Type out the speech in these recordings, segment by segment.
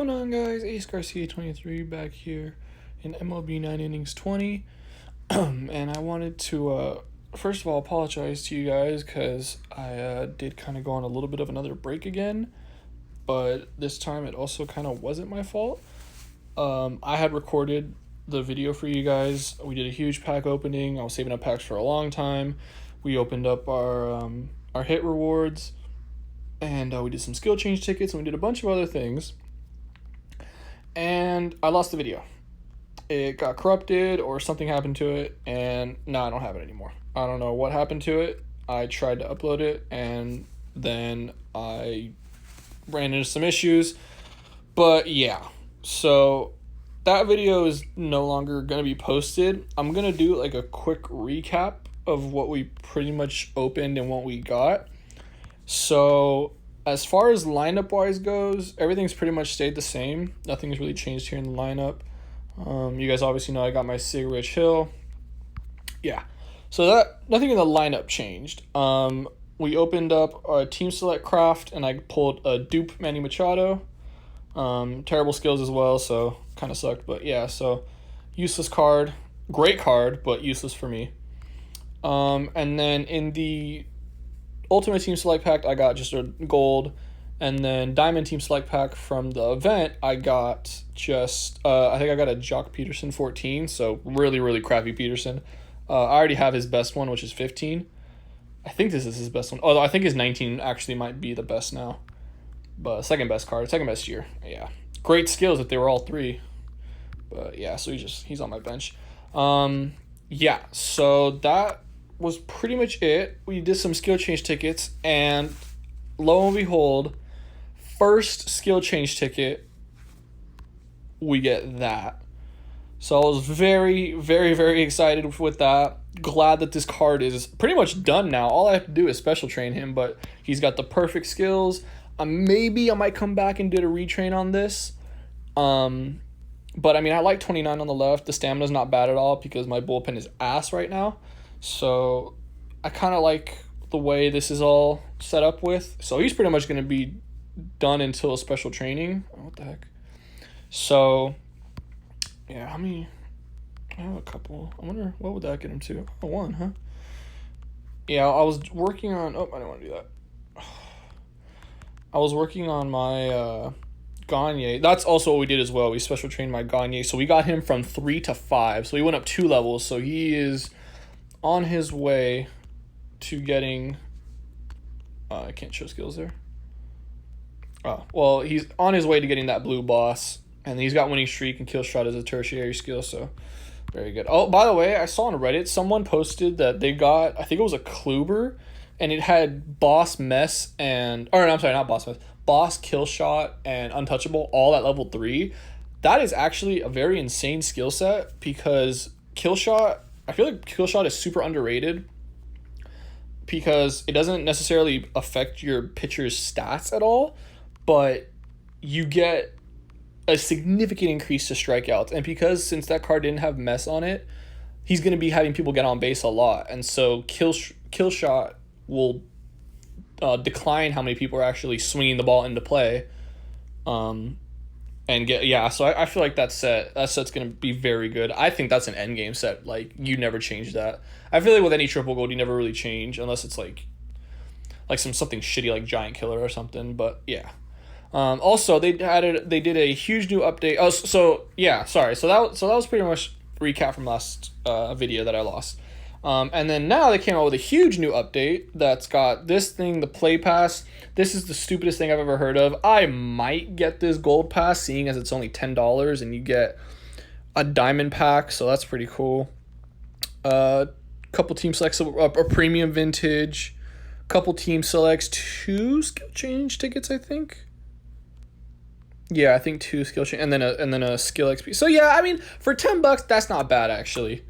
going on, guys? Ace Garcia 23 back here in MLB 9 Innings 20. And I wanted to, first of all, apologize to you guys because I did kind of go on a little bit of another break again. But this time it also kind of wasn't my fault. I had recorded the video for you guys. We did a huge pack opening. I was saving up packs for a long time. We opened up our hit rewards. And we did some skill change tickets, and we did a bunch of other things. And I lost the video. It got corrupted or something happened to it, and now I don't have it anymore. I don't know what happened to it. I tried to upload it, and then I ran into some issues. But yeah, so that video is no longer going to be posted. I'm going to do like a quick recap of what we pretty much opened and what we got. So as far as lineup wise goes, everything's pretty much stayed the same. Nothing's really changed here in the lineup. You guys obviously know I got my Sig Rich Hill. Yeah. So that nothing in the lineup changed. We opened up a team select craft and I pulled a dupe Manny Machado. Terrible skills as well, so kind of sucked, but yeah, so useless card. Great card, but useless for me. And then in the Ultimate Team Select Pack, I got just a gold. And then Diamond Team Select Pack from the event, I got just, I think I got a Jock Peterson 14. So really, really crappy Peterson. I already have his best one, which is 15. I think this is his best one. Although I think his 19 actually might be the best now. But second best card, second best year. Yeah. Great skills if they were all three. But yeah, so he's on my bench. Yeah, so that was pretty much it. We did some skill change tickets, and lo and behold, first skill change ticket, we get that. So I was very, very, very excited with that. Glad that this card is pretty much done now. All I have to do is special train him, but he's got the perfect skills. Maybe I might come back and do a retrain on this. But I mean, I like 29 on the left. The stamina's not bad at all because my bullpen is ass right now. So I kind of like the way this is all set up with. So he's pretty much going to be done until special training. Oh, what the heck? So, yeah, how many? I have a couple. I wonder, what would that get him to? Oh, one, huh? Yeah, I was working on... Oh, I didn't want to do that. I was working on my Gagne. That's also what we did as well. We special trained my Gagne. So we got him from 3 to 5. So he went up 2 levels. So he is on his way to getting... I can't show skills there. Oh, well, he's on his way to getting that blue boss. And he's got winning streak and kill shot as a tertiary skill. So very good. Oh, by the way, I saw on Reddit someone posted that they got... I think it was a Kluber. And it had boss mess and... Or, I'm sorry, not boss mess. Boss, kill shot, and untouchable all at level 3. That is actually a very insane skill set because kill shot... I feel like kill shot is super underrated because it doesn't necessarily affect your pitcher's stats at all, but you get a significant increase to strikeouts. And because since that card didn't have mess on it, he's going to be having people get on base a lot. And so kill shot will decline how many people are actually swinging the ball into play. And get, yeah, so I feel like that set's going to be very good. I think that's an end game set. Like, you never change that. I feel like with any triple gold, you never really change unless it's like something shitty like Giant Killer or something. But yeah. Also, they did a huge new update. Oh, so yeah, sorry. So that was pretty much recap from last video that I lost. And then now they came out with a huge new update that's got this thing, the Play Pass. This is the stupidest thing I've ever heard of. I might get this Gold Pass, seeing as it's only $10 and you get a Diamond Pack, so that's pretty cool. Couple team selects, a premium vintage, couple team selects, 2 skill change tickets, I think. Yeah, I think 2 skill change, and then a skill XP. So yeah, I mean, for $10, that's not bad actually.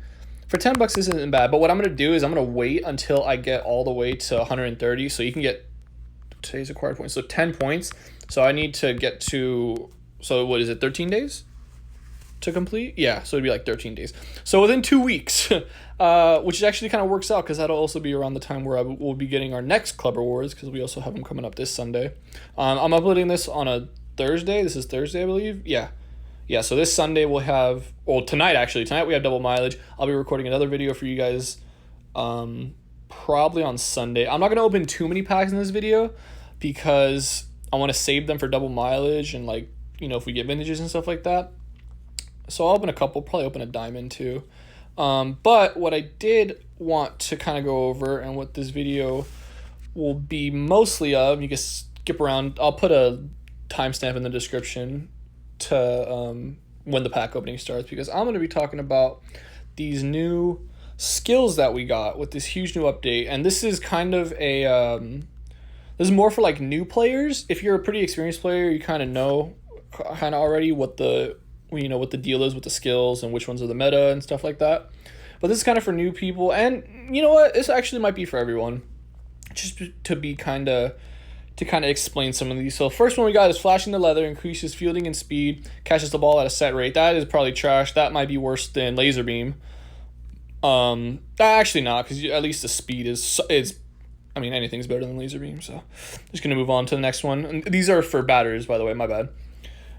For $10, this isn't bad, but what I'm going to do is I'm going to wait until I get all the way to 130, so you can get today's acquired points. So 10 points. So I need to get to, so what is it, 13 days to complete? Yeah, so it'd be like 13 days. So within 2 weeks, which actually kind of works out because that'll also be around the time where we'll be getting our next Club Rewards because we also have them coming up this Sunday. I'm uploading this on a Thursday. This is Thursday, I believe. Yeah. Yeah, so this Sunday we'll have, well, tonight actually. Tonight we have double mileage. I'll be recording another video for you guys probably on Sunday. I'm not going to open too many packs in this video because I want to save them for double mileage and, like, you know, if we get vintages and stuff like that. So I'll open a couple, probably open a diamond too. But what I did want to kind of go over, and what this video will be mostly of, you can skip around. I'll put a timestamp in the description to when the pack opening starts, because I'm going to be talking about these new skills that we got with this huge new update. And this is kind of a this is more for like new players. If you're a pretty experienced player, you kind of know already what the deal is with the skills and which ones are the meta and stuff like that. But this is kind of for new people, and you know what, this actually might be for everyone, just to kind of explain some of these. So first one we got is Flashing the Leather, increases fielding and speed, catches the ball at a set rate. That is probably trash. That might be worse than Laser Beam. Actually not, because at least the speed is I mean, anything's better than Laser Beam. So just gonna move on to the next one. And these are for batters, by the way, my bad.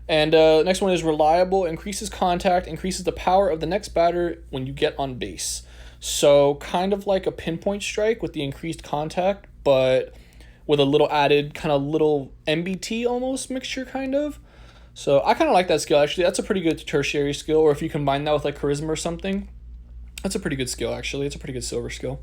And next one is Reliable, increases contact, increases the power of the next batter when you get on base. So kind of like a pinpoint strike with the increased contact, but with a little added kind of little MBT almost mixture kind of. So I kind of like that skill, actually. That's a pretty good tertiary skill, or if you combine that with like charisma or something, that's a pretty good skill, actually. It's a pretty good silver skill.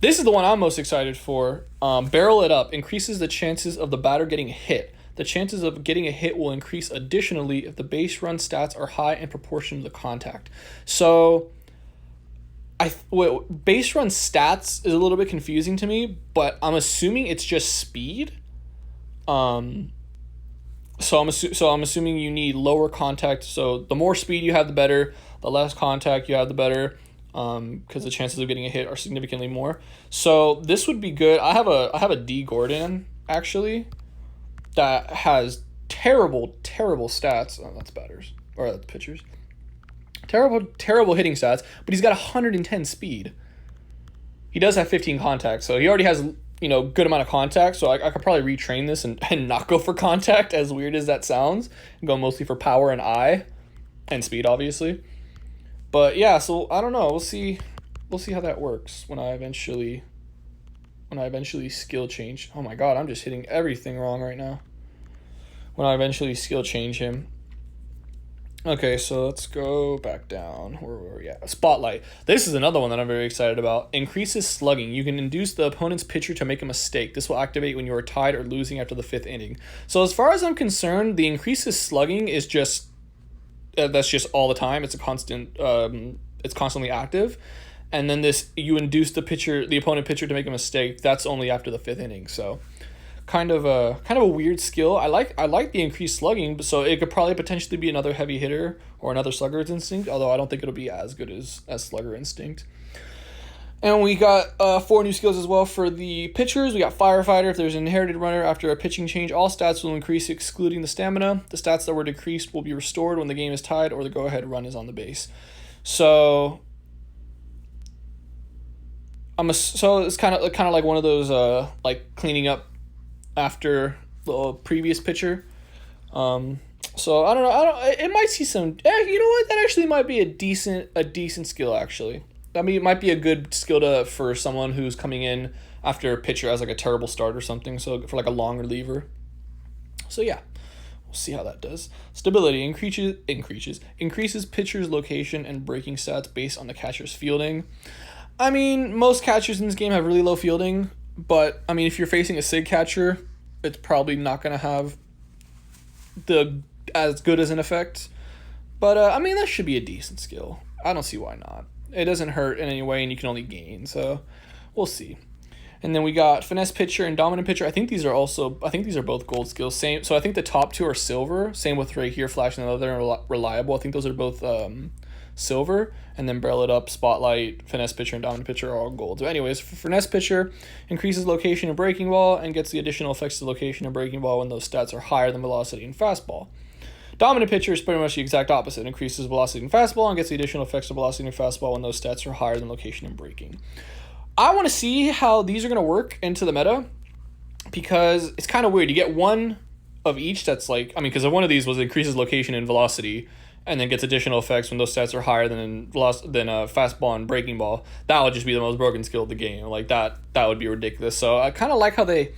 This is the one I'm most excited for. Barrel It Up, increases the chances of the batter getting hit. The chances of getting a hit will increase additionally if the base run stats are high in proportion to the contact. So base run stats is a little bit confusing to me, but I'm assuming it's just speed. So I'm assuming you need lower contact. So the more speed you have, the better. The less contact you have, the better. Because the chances of getting a hit are significantly more. So this would be good. I have a D Gordon actually that has terrible stats. Oh, that's batters, or that's pitchers. Terrible hitting stats, but he's got 110 speed. He does have 15 contact, so he already has, you know, good amount of contact. So I could probably retrain this and not go for contact, as weird as that sounds, and go mostly for power and eye and speed, obviously. But yeah, so I don't know. We'll see how that works when I eventually skill change. Oh my god, I'm just hitting everything wrong right now. When I eventually skill change him. Okay, so let's go back down. Where were we at? Spotlight. This is another one that I'm very excited about. Increases slugging. You can induce the opponent's pitcher to make a mistake. This will activate when you are tied or losing after the 5th inning. So as far as I'm concerned, the increases slugging is just that's just all the time. It's a constant. It's constantly active. And then this, you induce the opponent pitcher to make a mistake. That's only after the 5th inning. So kind of a weird skill. I like the increased slugging, so it could probably potentially be another heavy hitter or another Slugger's Instinct, although I don't think it'll be as good as Slugger Instinct. And we got 4 new skills as well for the pitchers. We got Firefighter. If there's an inherited runner after a pitching change, all stats will increase excluding the stamina. The stats that were decreased will be restored when the game is tied or the go-ahead run is on the base. So it's kind of like one of those like cleaning up after the previous pitcher. So I don't know. It might see some. You know what? That actually might be a decent skill. Actually, I mean, it might be a good skill for someone who's coming in after a pitcher has like a terrible start or something. So for like a long reliever. So yeah, we'll see how that does. Stability increases pitcher's location and breaking stats based on the catcher's fielding. I mean, most catchers in this game have really low fielding, but I mean, if you're facing a SIG catcher, it's probably not going to have as good as an effect. But I mean, that should be a decent skill. I don't see why not. It doesn't hurt in any way, and you can only gain. So we'll see. And then we got Finesse Pitcher and Dominant Pitcher. I think these are both gold skills. Same. So I think the top 2 are silver. Same with right here, Flashing the Leather and Reliable. I think those are both silver. And then Barrel It Up, Spotlight, Finesse Pitcher, and Dominant Pitcher are all gold. So anyways, for Finesse Pitcher, increases location and breaking ball and gets the additional effects to location and breaking ball when those stats are higher than velocity and fastball. Dominant Pitcher is pretty much the exact opposite. Increases velocity and fastball and gets the additional effects to velocity and fastball when those stats are higher than location and breaking. I want to see how these are going to work into the meta, because it's kind of weird. You get one of each that's like, I mean, because one of these was increases location and velocity, and then gets additional effects when those stats are higher than fastball and breaking ball. That would just be the most broken skill of the game. Like that would be ridiculous. So I kind of like how they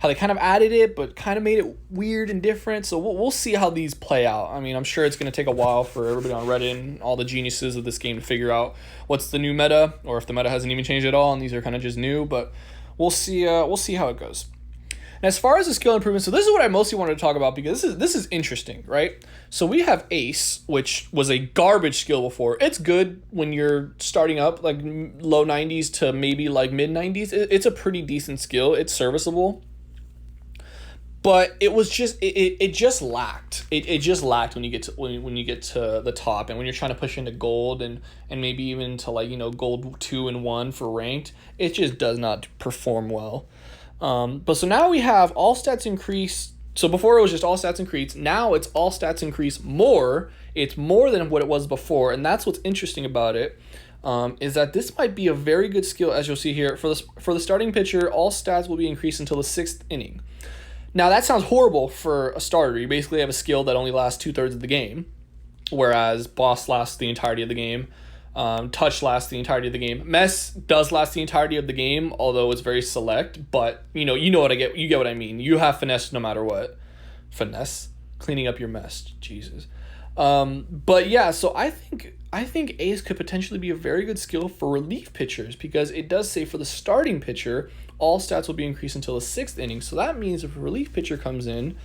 kind of added it, but kind of made it weird and different. So we'll see how these play out. I mean, I'm sure it's going to take a while for everybody on Reddit and all the geniuses of this game to figure out what's the new meta, or if the meta hasn't even changed at all, and these are kind of just new. But we'll see. We'll see how it goes. And as far as the skill improvement, so this is what I mostly wanted to talk about, because this is interesting, right? So we have Ace, which was a garbage skill before. It's good when you're starting up, like low 90s to maybe like mid 90s. It's a pretty decent skill. It's serviceable. But it was just it just lacked. It just lacked when you get to when you get to the top, and when you're trying to push into gold and maybe even to, like, gold 2 and 1 for ranked. It just does not perform well. But so now we have all stats increase. So before it was just all stats increase. Now it's all stats increase more. It's more than what it was before, and that's what's interesting about it. Is that this might be a very good skill, as you'll see here. For the starting pitcher, all stats will be increased until the 6th inning. Now, that sounds horrible for a starter. You basically have a skill that only lasts 2/3 of the game, whereas Boss lasts the entirety of the game. Touch lasts the entirety of the game. Mess does last the entirety of the game, although it's very select. But you know what I get. You get what I mean. You have finesse no matter what. Finesse, cleaning up your mess. Jesus. But yeah, so I think Ace could potentially be a very good skill for relief pitchers, because it does say for the starting pitcher, all stats will be increased until the 6th inning. So that means if a relief pitcher comes in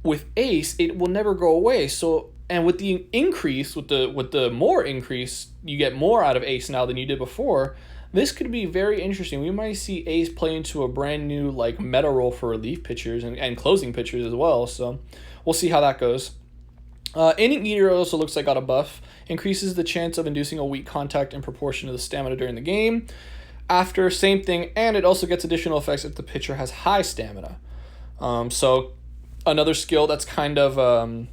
with Ace, it will never go away. So, and with the increase, with the more increase, you get more out of Ace now than you did before. This could be very interesting. We might see Ace play into a brand new like meta role for relief pitchers and closing pitchers as well. So we'll see how that goes. Inning Eater also looks like got a buff. Increases the chance of inducing a weak contact in proportion to the stamina during the game. After, same thing, and it also gets additional effects if the pitcher has high stamina. So another skill that's kind of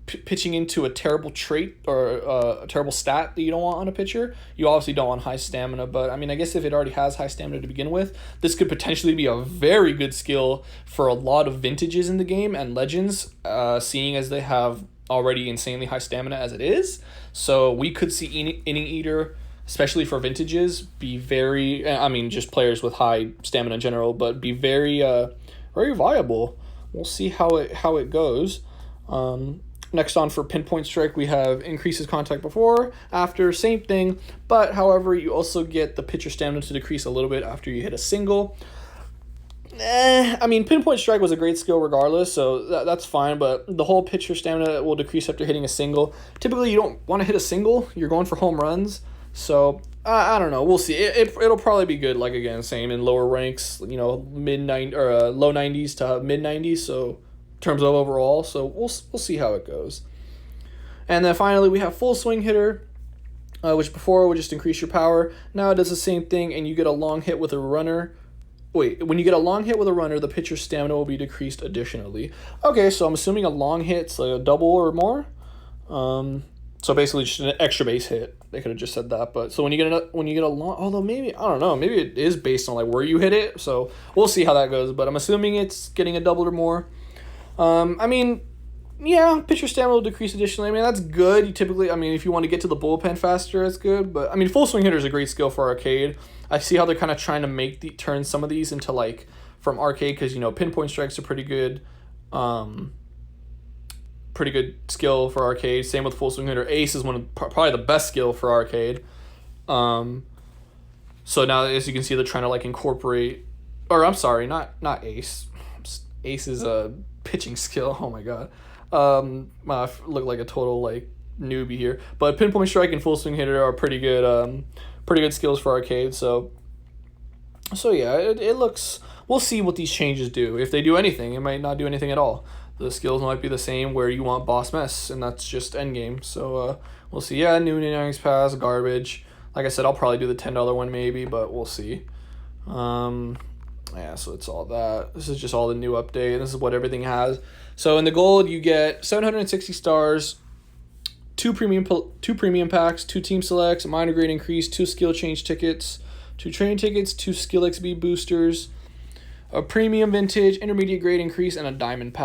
pitching into a terrible trait or a terrible stat that you don't want on a pitcher. You obviously don't want high stamina, but I mean, I guess if it already has high stamina to begin with, this could potentially be a very good skill for a lot of vintages in the game and legends, seeing as they have already insanely high stamina as it is. So we could see Inning Eater, especially for vintages, be very, I mean, just players with high stamina in general, but be very, very viable. We'll see how it goes. Next on for Pinpoint Strike, we have increases contact before, after, same thing, but however, you also get the pitcher stamina to decrease a little bit after you hit a single. I mean, Pinpoint Strike was a great skill regardless, so that's fine, but the whole pitcher stamina will decrease after hitting a single. Typically, you don't want to hit a single, you're going for home runs, so I don't know, we'll see. It'll probably be good, like, again, same in lower ranks, mid-90s or low 90s to mid-90s, so in terms of overall, so we'll see how it goes. And then finally, we have Full Swing Hitter, which before would just increase your power. Now it does the same thing, and you get a long hit with a runner. When you get a long hit with a runner, the pitcher's stamina will be decreased additionally. Okay, so I'm assuming a long hit's like a double or more. So basically just an extra base hit. They could have just said that, but so when you get a long, although maybe I don't know, maybe it is based on like where you hit it. So we'll see how that goes. But I'm assuming it's getting a double or more. I mean, yeah, pitcher stamina will decrease additionally. I mean, that's good. You typically, I mean, if you want to get to the bullpen faster, that's good. But I mean, Full Swing Hitter is a great skill for arcade. I see how they're kind of trying to turn some of these into like from arcade, because Pinpoint Strike's a pretty good skill for arcade. Same with Full Swing Hitter. Ace is one of probably the best skill for arcade. So now, as you can see, they're trying to like incorporate, or I'm sorry, not Ace. Ace is a pitching skill. Oh my god. I look like a total like newbie here, but Pinpoint Strike and Full Swing Hitter are pretty good skills for arcade. So yeah, it looks. We'll see what these changes do. If they do anything, it might not do anything at all. The skills might be the same where you want Boss Mess, and that's just endgame. So we'll see. Yeah, new Innings Pass, garbage. Like I said, I'll probably do the $10 one maybe, but we'll see. Yeah, so it's all that. This is just all the new update. This is what everything has. So in the gold, you get 760 stars, two premium packs, 2 team selects, minor grade increase, 2 skill change tickets, 2 training tickets, 2 skill XP boosters, a premium vintage, intermediate grade increase, and a diamond pack.